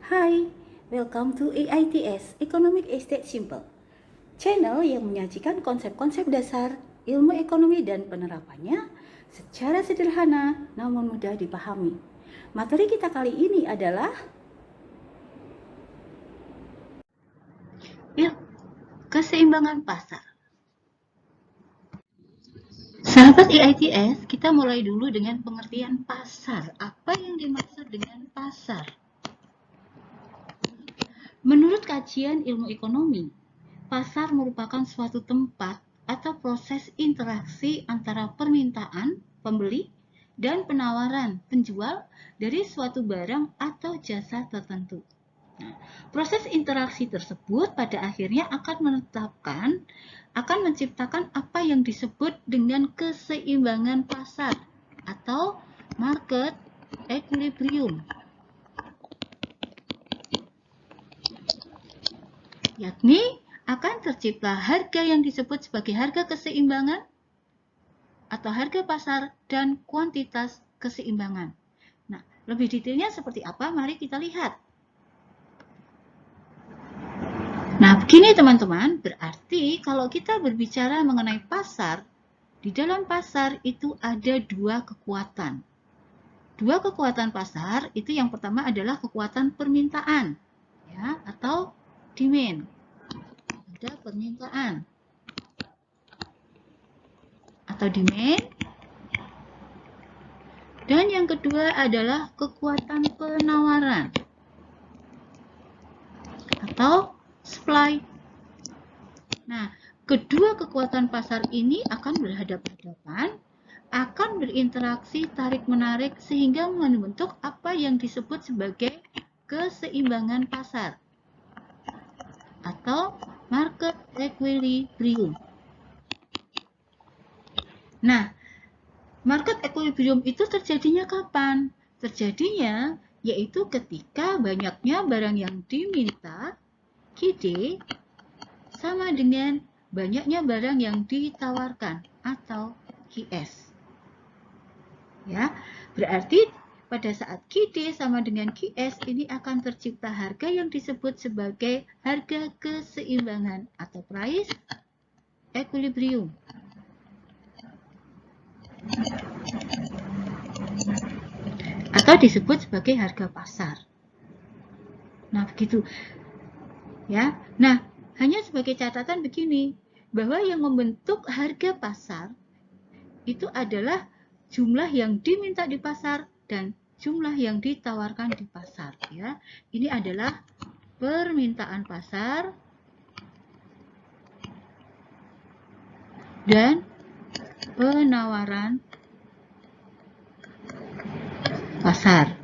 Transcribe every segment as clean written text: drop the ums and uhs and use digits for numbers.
Hai, welcome to EITS, Economic Estate Simple, channel yang menyajikan konsep-konsep dasar ilmu ekonomi dan penerapannya secara sederhana namun mudah dipahami. Materi kita kali ini adalah keseimbangan pasar. Sahabat EITS, kita mulai dulu dengan pengertian pasar. Apa yang dimaksud dengan pasar? Menurut kajian ilmu ekonomi, pasar merupakan suatu tempat atau proses interaksi antara permintaan, pembeli, dan penawaran penjual dari suatu barang atau jasa tertentu. Nah, proses interaksi tersebut pada akhirnya akan menciptakan apa yang disebut dengan keseimbangan pasar atau market equilibrium, yakni akan tercipta harga yang disebut sebagai harga keseimbangan atau harga pasar dan kuantitas keseimbangan. Nah, lebih detailnya seperti apa? Mari kita lihat. Nah, begini teman-teman, berarti kalau kita berbicara mengenai pasar, di dalam pasar itu ada dua kekuatan. Dua kekuatan pasar itu yang pertama adalah kekuatan permintaan, ya, atau demand. Ada permintaan atau demand. Dan yang kedua adalah kekuatan penawaran atau supply. Nah, kedua kekuatan pasar ini akan berhadapan-hadapan, akan berinteraksi tarik-menarik sehingga membentuk apa yang disebut sebagai keseimbangan pasar atau market equilibrium. Nah, market equilibrium itu terjadinya kapan? Terjadinya yaitu ketika banyaknya barang yang diminta, QD, sama dengan banyaknya barang yang ditawarkan atau QS. Ya, berarti pada saat QD sama dengan QS ini akan tercipta harga yang disebut sebagai harga keseimbangan atau price equilibrium. Atau disebut sebagai harga pasar. Nah, begitu. Ya. Nah, hanya sebagai catatan begini, bahwa yang membentuk harga pasar itu adalah jumlah yang diminta di pasar dan jumlah yang ditawarkan di pasar, ya. Ini adalah permintaan pasar dan penawaran pasar.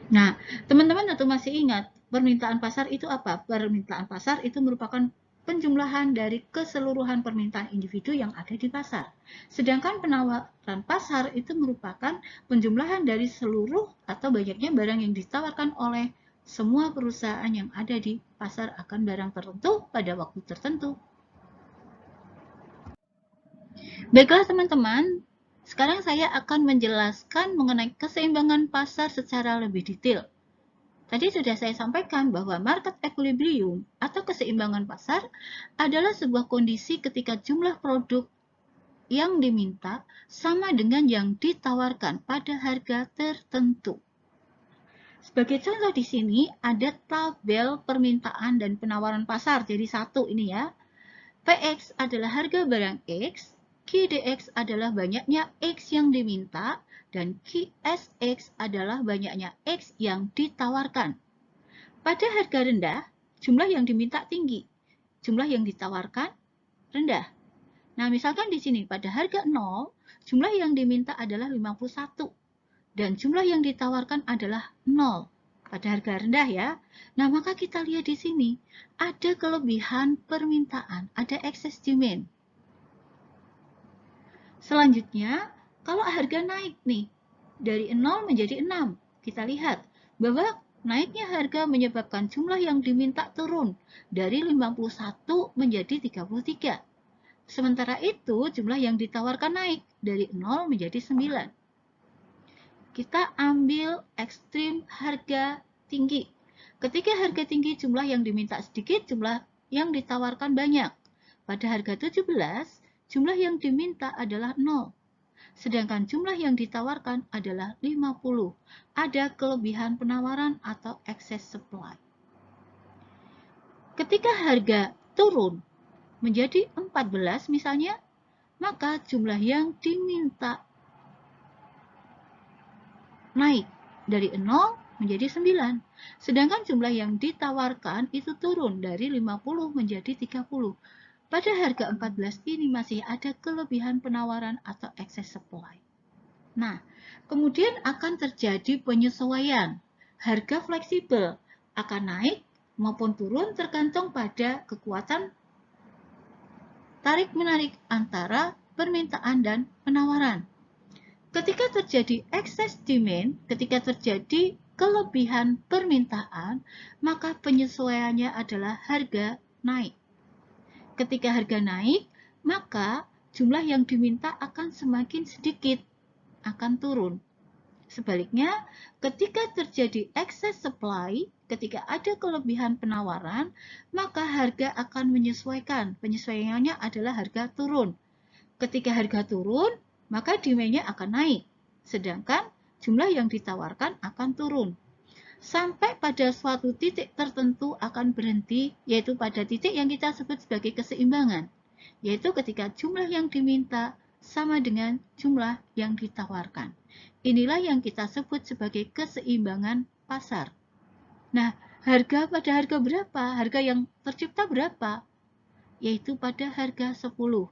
Nah, teman-teman tentu masih ingat permintaan pasar itu apa? Permintaan pasar itu merupakan penjumlahan dari keseluruhan permintaan individu yang ada di pasar. Sedangkan penawaran pasar itu merupakan penjumlahan dari seluruh atau banyaknya barang yang ditawarkan oleh semua perusahaan yang ada di pasar akan barang tertentu pada waktu tertentu. Baiklah teman-teman, sekarang saya akan menjelaskan mengenai keseimbangan pasar secara lebih detail. Tadi sudah saya sampaikan bahwa market equilibrium atau keseimbangan pasar adalah sebuah kondisi ketika jumlah produk yang diminta sama dengan yang ditawarkan pada harga tertentu. Sebagai contoh di sini ada tabel permintaan dan penawaran pasar. Jadi satu ini ya. PX adalah harga barang X, QDX adalah banyaknya X yang diminta, dan QSX adalah banyaknya X yang ditawarkan. Pada harga rendah, jumlah yang diminta tinggi, jumlah yang ditawarkan rendah. Nah, misalkan di sini pada harga 0, jumlah yang diminta adalah 51 dan jumlah yang ditawarkan adalah 0 pada harga rendah ya. Nah, maka kita lihat di sini ada kelebihan permintaan, ada excess demand. Selanjutnya, kalau harga naik nih, dari 0 menjadi 6, kita lihat bahwa naiknya harga menyebabkan jumlah yang diminta turun dari 51 menjadi 33. Sementara itu, jumlah yang ditawarkan naik dari 0 menjadi 9. Kita ambil ekstrim harga tinggi. Ketika harga tinggi, jumlah yang diminta sedikit, jumlah yang ditawarkan banyak. Pada harga 17, jumlah yang diminta adalah 0. Sedangkan jumlah yang ditawarkan adalah 50. Ada kelebihan penawaran atau excess supply. Ketika harga turun menjadi 14 misalnya, maka jumlah yang diminta naik dari 0 menjadi 9. Sedangkan jumlah yang ditawarkan itu turun dari 50 menjadi 30. Pada harga 14 ini masih ada kelebihan penawaran atau excess supply. Nah, kemudian akan terjadi penyesuaian. Harga fleksibel akan naik maupun turun tergantung pada kekuatan tarik-menarik antara permintaan dan penawaran. Ketika terjadi excess demand, ketika terjadi kelebihan permintaan, maka penyesuaiannya adalah harga naik. Ketika harga naik, maka jumlah yang diminta akan semakin sedikit, akan turun. Sebaliknya, ketika terjadi excess supply, ketika ada kelebihan penawaran, maka harga akan menyesuaikan. Penyesuaiannya adalah harga turun. Ketika harga turun, maka demand-nya akan naik. Sedangkan jumlah yang ditawarkan akan turun. Sampai pada suatu titik tertentu akan berhenti, yaitu pada titik yang kita sebut sebagai keseimbangan. Yaitu ketika jumlah yang diminta sama dengan jumlah yang ditawarkan. Inilah yang kita sebut sebagai keseimbangan pasar. Nah, harga pada harga berapa? Harga yang tercipta berapa? Yaitu pada harga 10. 10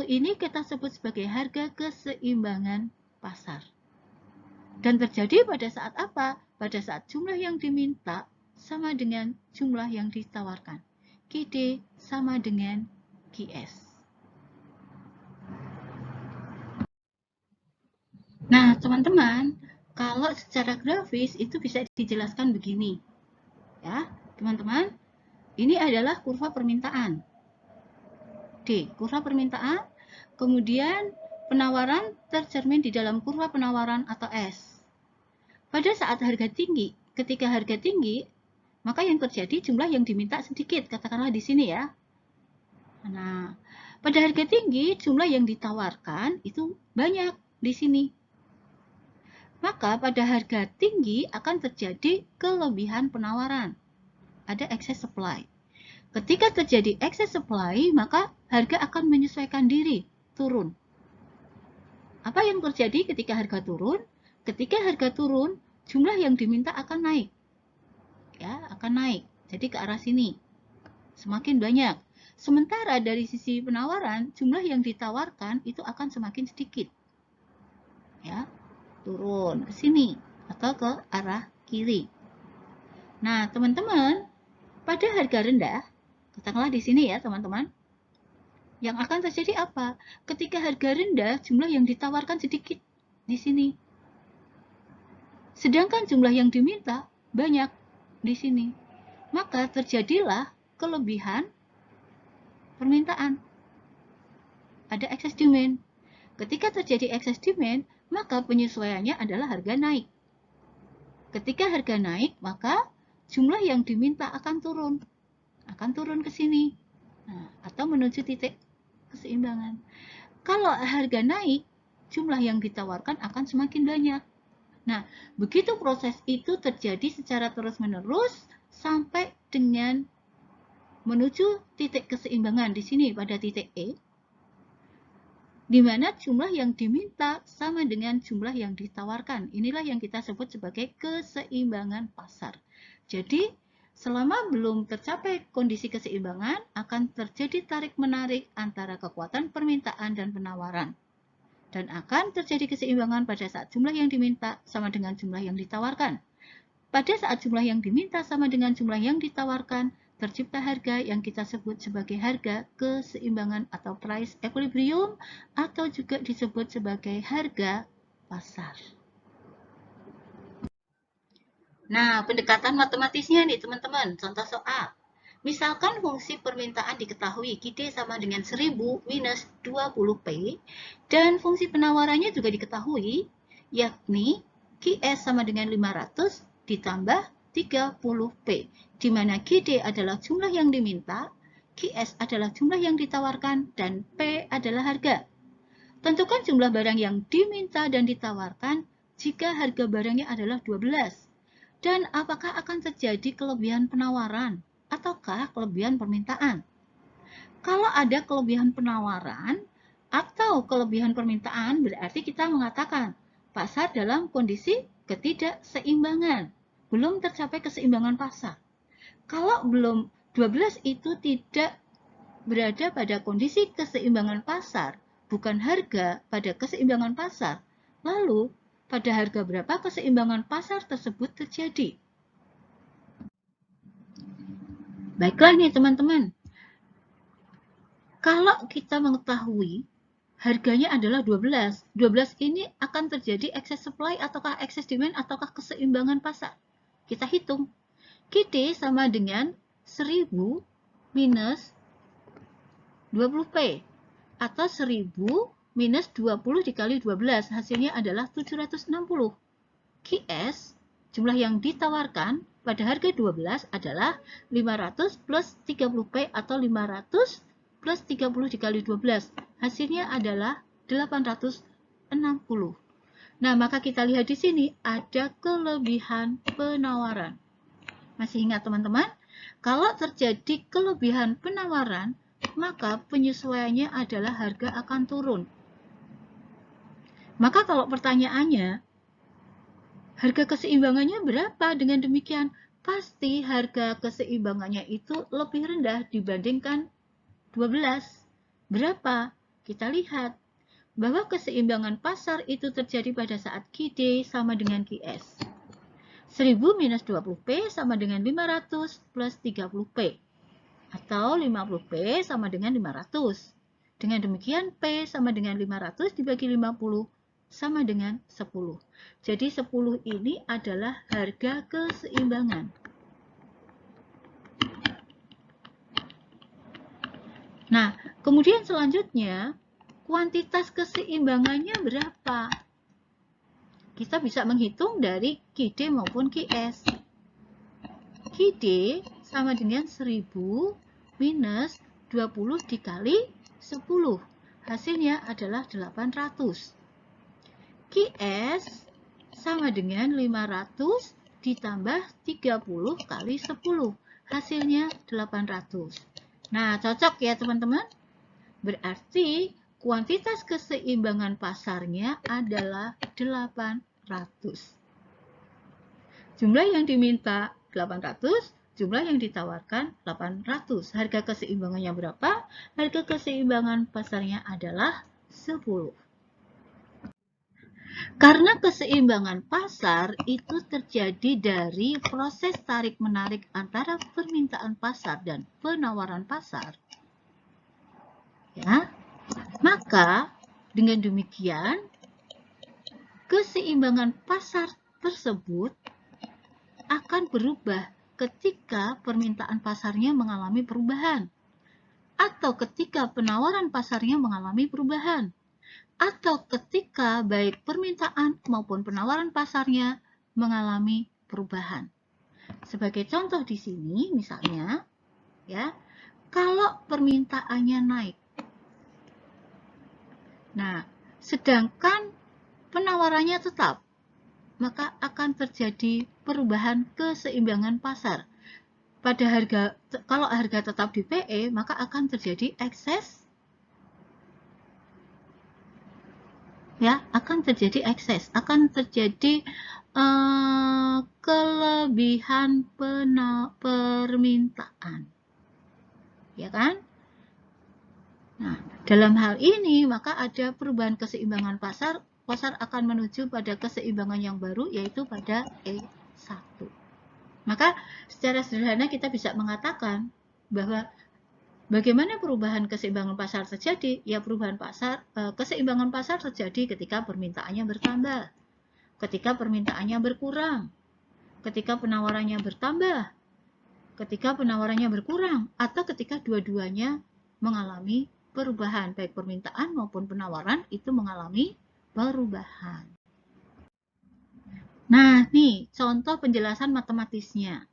ini kita sebut sebagai harga keseimbangan pasar. Dan terjadi pada saat apa? Pada saat jumlah yang diminta sama dengan jumlah yang ditawarkan. QD sama dengan QS. Nah, teman-teman, kalau secara grafis itu bisa dijelaskan begini. Ya, teman-teman, ini adalah kurva permintaan. D, kurva permintaan, kemudian penawaran tercermin di dalam kurva penawaran atau S. Pada saat harga tinggi, ketika harga tinggi, maka yang terjadi jumlah yang diminta sedikit, katakanlah di sini ya. Nah, pada harga tinggi, jumlah yang ditawarkan itu banyak di sini. Maka pada harga tinggi akan terjadi kelebihan penawaran. Ada excess supply. Ketika terjadi excess supply, maka harga akan menyesuaikan diri, turun. Apa yang terjadi ketika harga turun? Ketika harga turun, jumlah yang diminta akan naik. Ya, akan naik. Jadi ke arah sini. Semakin banyak. Sementara dari sisi penawaran, jumlah yang ditawarkan itu akan semakin sedikit. Ya, turun ke sini atau ke arah kiri. Nah, teman-teman, pada harga rendah, katakanlah di sini ya, teman-teman. Yang akan terjadi apa? Ketika harga rendah, jumlah yang ditawarkan sedikit di sini. Sedangkan jumlah yang diminta banyak di sini. Maka terjadilah kelebihan permintaan. Ada excess demand. Ketika terjadi excess demand, maka penyesuaiannya adalah harga naik. Ketika harga naik, maka jumlah yang diminta akan turun ke sini. Nah, atau menuju titik keseimbangan. Kalau harga naik, jumlah yang ditawarkan akan semakin banyak. Nah, begitu proses itu terjadi secara terus-menerus sampai dengan menuju titik keseimbangan di sini pada titik E, di mana jumlah yang diminta sama dengan jumlah yang ditawarkan. Inilah yang kita sebut sebagai keseimbangan pasar. Jadi, selama belum tercapai kondisi keseimbangan, akan terjadi tarik-menarik antara kekuatan permintaan dan penawaran. Dan akan terjadi keseimbangan pada saat jumlah yang diminta sama dengan jumlah yang ditawarkan. Pada saat jumlah yang diminta sama dengan jumlah yang ditawarkan, tercipta harga yang kita sebut sebagai harga keseimbangan atau price equilibrium atau juga disebut sebagai harga pasar. Nah, pendekatan matematisnya nih teman-teman, contoh soal. Misalkan fungsi permintaan diketahui QD sama dengan 1000 minus 20P dan fungsi penawarannya juga diketahui yakni QS sama dengan 500 ditambah 30P, di mana GD adalah jumlah yang diminta, QS adalah jumlah yang ditawarkan, dan P adalah harga. Tentukan jumlah barang yang diminta dan ditawarkan jika harga barangnya adalah 12. Dan apakah akan terjadi kelebihan penawaran ataukah kelebihan permintaan? Kalau ada kelebihan penawaran atau kelebihan permintaan, berarti kita mengatakan pasar dalam kondisi ketidakseimbangan. Belum tercapai keseimbangan pasar. Kalau belum 12 itu tidak berada pada kondisi keseimbangan pasar, bukan harga pada keseimbangan pasar, lalu pada harga berapa keseimbangan pasar tersebut terjadi? Baiklah nih teman-teman, kalau kita mengetahui harganya adalah 12, 12 ini akan terjadi excess supply ataukah excess demand ataukah keseimbangan pasar? Kita hitung. GD sama dengan 1000 minus 20P atau 1000 minus 20 dikali 12, hasilnya adalah 760. QS, jumlah yang ditawarkan pada harga 12 adalah 500 plus 30P atau 500 plus 30 dikali 12, hasilnya adalah 860. Nah, maka kita lihat di sini ada kelebihan penawaran. Masih ingat teman-teman? Kalau terjadi kelebihan penawaran, maka penyesuaiannya adalah harga akan turun. Maka kalau pertanyaannya, harga keseimbangannya berapa? Dengan demikian, pasti harga keseimbangannya itu lebih rendah dibandingkan 12. Berapa? Kita lihat bahwa keseimbangan pasar itu terjadi pada saat QD sama dengan QS. 1000 minus 20P sama dengan 500 plus 30P. Atau 50P sama dengan 500. Dengan demikian, P sama dengan 500 dibagi 50 sama dengan 10. Jadi 10 ini adalah harga keseimbangan. Nah, kemudian selanjutnya, kuantitas keseimbangannya berapa? Kita bisa menghitung dari QD maupun QS. QD sama dengan 1000 minus 20 dikali 10. Hasilnya adalah 800. QS sama dengan 500 ditambah 30 kali 10. Hasilnya 800. Nah, cocok ya teman-teman? Berarti kuantitas keseimbangan pasarnya adalah 800. Jumlah yang diminta 800, jumlah yang ditawarkan 800. Harga keseimbangannya berapa? Harga keseimbangan pasarnya adalah 10. Karena keseimbangan pasar itu terjadi dari proses tarik-menarik antara permintaan pasar dan penawaran pasar. Ya, maka dengan demikian keseimbangan pasar tersebut akan berubah ketika permintaan pasarnya mengalami perubahan, atau ketika penawaran pasarnya mengalami perubahan, atau ketika baik permintaan maupun penawaran pasarnya mengalami perubahan. Sebagai contoh di sini, misalnya, ya, kalau permintaannya naik, nah, sedangkan penawarannya tetap, maka akan terjadi perubahan keseimbangan pasar. Pada harga, kalau harga tetap di PE, maka akan terjadi ekses, ya, akan terjadi ekses, akan terjadi kelebihan permintaan, ya kan? Nah, dalam hal ini maka ada perubahan keseimbangan pasar. Pasar akan menuju pada keseimbangan yang baru, yaitu pada E1. Maka secara sederhana kita bisa mengatakan bahwa bagaimana perubahan keseimbangan pasar terjadi? Ya, perubahan pasar, keseimbangan pasar terjadi ketika permintaannya bertambah, ketika permintaannya berkurang, ketika penawarannya bertambah, ketika penawarannya berkurang, atau ketika dua-duanya mengalami perubahan, baik permintaan maupun penawaran itu mengalami perubahan. Nah, nih contoh penjelasan matematisnya.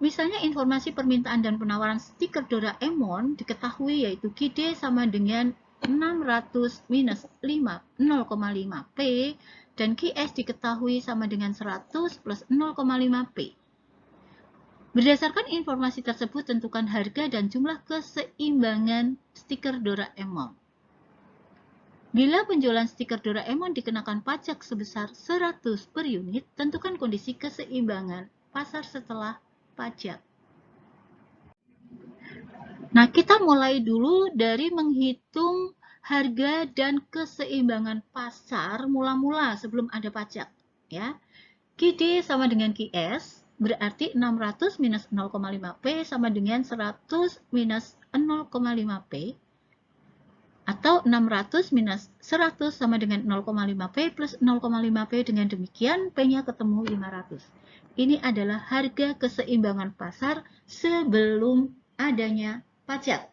Misalnya informasi permintaan dan penawaran stiker Doraemon diketahui yaitu QD sama dengan 600 minus 0,5P dan QS diketahui sama dengan 100 plus 0,5P. Berdasarkan informasi tersebut, tentukan harga dan jumlah keseimbangan stiker Doraemon. Bila penjualan stiker Doraemon dikenakan pajak sebesar 100 per unit, tentukan kondisi keseimbangan pasar setelah pajak. Nah, kita mulai dulu dari menghitung harga dan keseimbangan pasar mula-mula sebelum ada pajak. Ya. QD sama dengan QS, berarti 600 minus 0,5P sama dengan 100 minus 0,5P. Atau 600 minus 100 sama dengan 0,5P plus 0,5P. Dengan demikian, P-nya ketemu 500. Ini adalah harga keseimbangan pasar sebelum adanya pajak.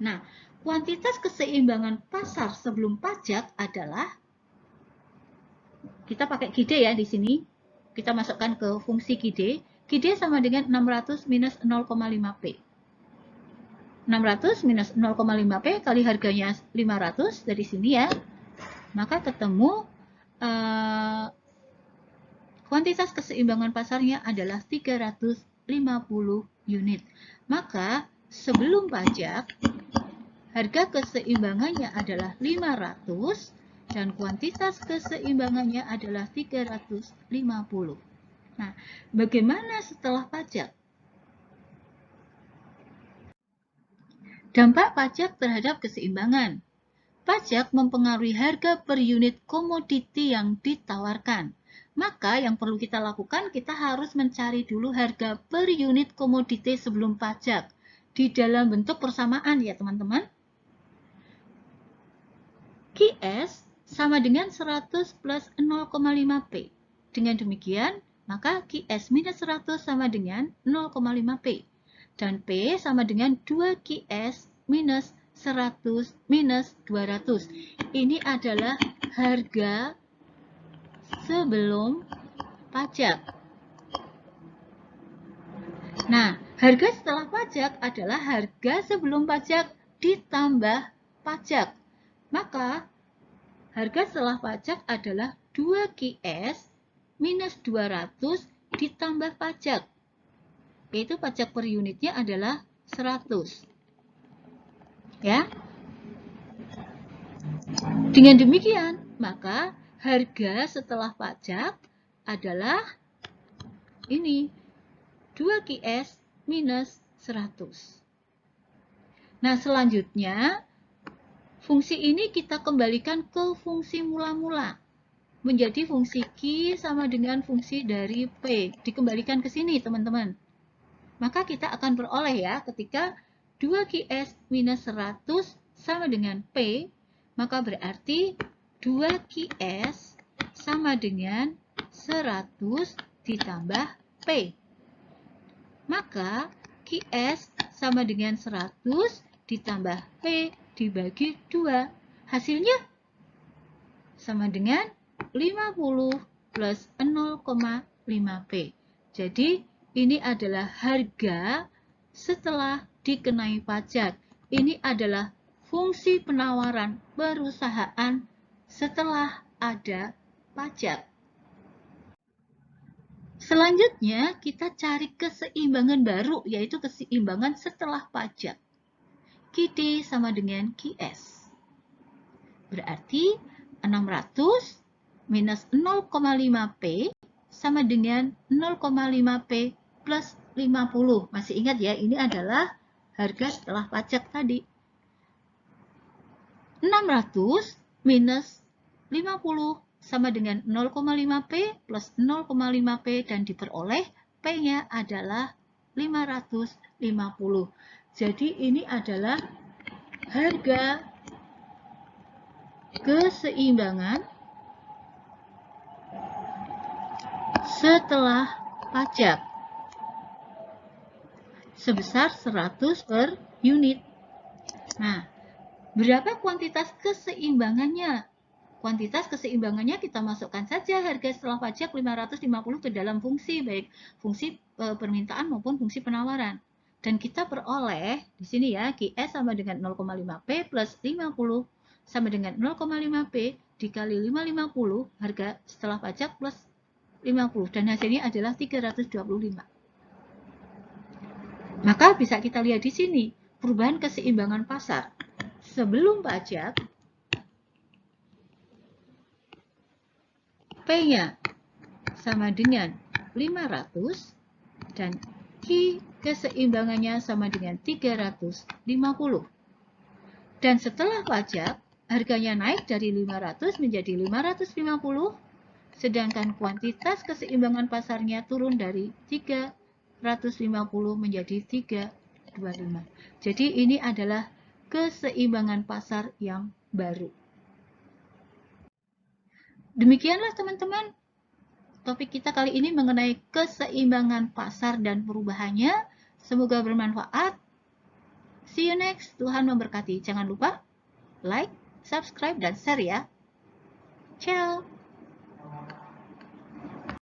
Nah, kuantitas keseimbangan pasar sebelum pajak adalah, kita pakai QD ya di sini, kita masukkan ke fungsi QD. QD sama dengan 600 minus 0,5P. 600 minus 0,5P kali harganya 500 dari sini ya. Maka ketemu kuantitas keseimbangan pasarnya adalah 350 unit. Maka sebelum pajak, harga keseimbangannya adalah 500 dan kuantitas keseimbangannya adalah 350. Nah, bagaimana setelah pajak? Dampak pajak terhadap keseimbangan. Pajak mempengaruhi harga per unit komoditi yang ditawarkan. Maka yang perlu kita lakukan, kita harus mencari dulu harga per unit komoditi sebelum pajak. Di dalam bentuk persamaan ya teman-teman. QS sama dengan 100 plus 0,5P. Dengan demikian, maka QS minus 100 sama dengan 0,5P. Dan P sama dengan 2 QS minus 100 minus 200. Ini adalah harga sebelum pajak. Nah, harga setelah pajak adalah harga sebelum pajak ditambah pajak. Maka, harga setelah pajak adalah 2 QS minus 200 ditambah pajak. Yaitu pajak per unitnya adalah 100. Ya. Dengan demikian, maka harga setelah pajak adalah ini 2 QS minus 100. Nah, selanjutnya fungsi ini kita kembalikan ke fungsi mula-mula. Menjadi fungsi Q sama dengan fungsi dari P. Dikembalikan ke sini, teman-teman. Maka kita akan beroleh ya, ketika 2 QS minus 100 sama dengan P, maka berarti 2 QS sama dengan 100 ditambah P. Maka QS sama dengan 100 ditambah P dibagi 2. Hasilnya sama dengan 50 plus 0,5P. Jadi ini adalah harga setelah dikenai pajak. Ini adalah fungsi penawaran perusahaan setelah ada pajak. Selanjutnya, kita cari keseimbangan baru, yaitu keseimbangan setelah pajak. QD sama dengan QS. Berarti 600 minus 0,5P sama dengan 0,5P plus 50. Masih ingat ya, ini adalah harga setelah pajak tadi. 600 minus 50 sama dengan 0,5P plus 0,5P dan diperoleh P-nya adalah 550. Jadi ini adalah harga keseimbangan setelah pajak sebesar 100 per unit. Nah, berapa kuantitas keseimbangannya? kuantitas keseimbangannya kita masukkan saja harga setelah pajak 550 ke dalam fungsi, baik fungsi permintaan maupun fungsi penawaran. Dan kita peroleh di sini ya, QS sama dengan 0,5P plus 50 sama dengan 0,5P dikali 550 harga setelah pajak plus 50, dan hasilnya adalah 325. Maka bisa kita lihat di sini perubahan keseimbangan pasar sebelum pajak. P-nya sama dengan 500 dan Q keseimbangannya sama dengan 350. Dan setelah pajak, harganya naik dari 500 menjadi 550, sedangkan kuantitas keseimbangan pasarnya turun dari 350 menjadi 325. Jadi ini adalah keseimbangan pasar yang baru. Demikianlah teman-teman, topik kita kali ini mengenai keseimbangan pasar dan perubahannya. Semoga bermanfaat. See you next. Tuhan memberkati. Jangan lupa like, subscribe, dan share ya. Ciao.